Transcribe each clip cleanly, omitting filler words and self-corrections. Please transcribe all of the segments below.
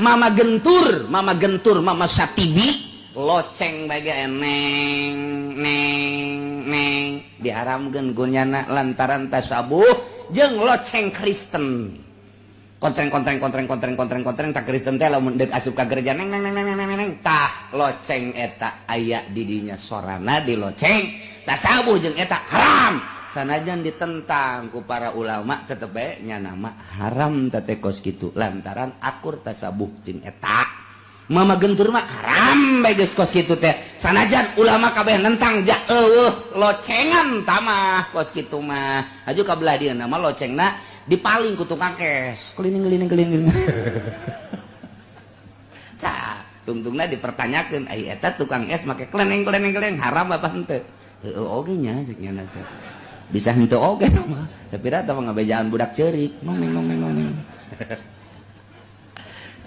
mama gentur mama Satibi loceng baga neng diharamkeun gunyana lantaran tasabuh jeung loceng Kristen kontreng tak Kristen teh lamun deuk asup ka gereja neng tah loceng eta aya di dinya sorana di loceng tasabuh jeung eta haram sanajan ditentang ku para ulama tetep bae nya nama haram teh kos kitu lantaran akur tasabuh jeung eta mama gentur mah haram bae geus kos kitu teh sanajan ulama kabeh nentang ja locengan tamah kos kitu mah aju kabelah dia nama locengna dipaling ku tukang kes keliling tah tungtungna dipertanyakeun ai eta tukang es make kleneng haram apa henteu oge nya ceuk nya teh bisa henteu oge mah sapira teh ngabejaan budak ceurik nong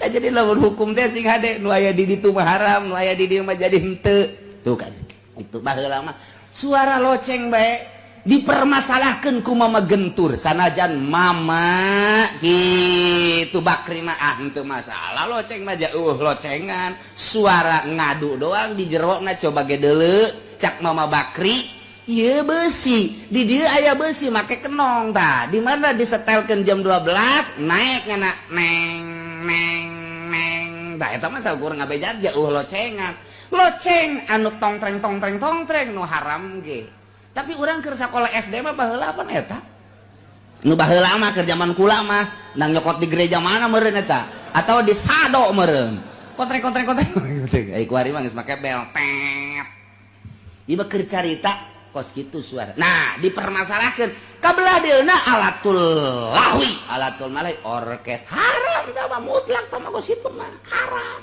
tah jadi lamun hukum teh sing hade nu aya di ditu mah haram nu aya di dieu mah jadi henteu tuh kan itu baheula mah suara loceng bae dipermasalahkan ku mama gentur sanajan mama gitu bakri mah henteu masalah loceng mah jauh locengan suara ngadu doang di jerona coba ge deuleu cak mama bakri ieu beusi di dieu aya beusi make kenong tah di mana disetelkeun jam 12 naeknya neng tah eta mah sakurang ngabejaan jauh locengan loceng anu tongtreng nu haram ge tapi orang keur sakola SD mah baheula apa eta? Nu baheula mah keur zaman kula mah nang nyokot di gereja mana meureun eta? Atau di sado meureun. Kontreng. Ai kuari mah geus make bel pet. Ieu keur carita kos kitu suara. Nah, dipermasalahkeun kabelah deuna alatul lahwi, alatul malai orkes haram tah mutlak tah kos kitu mah haram.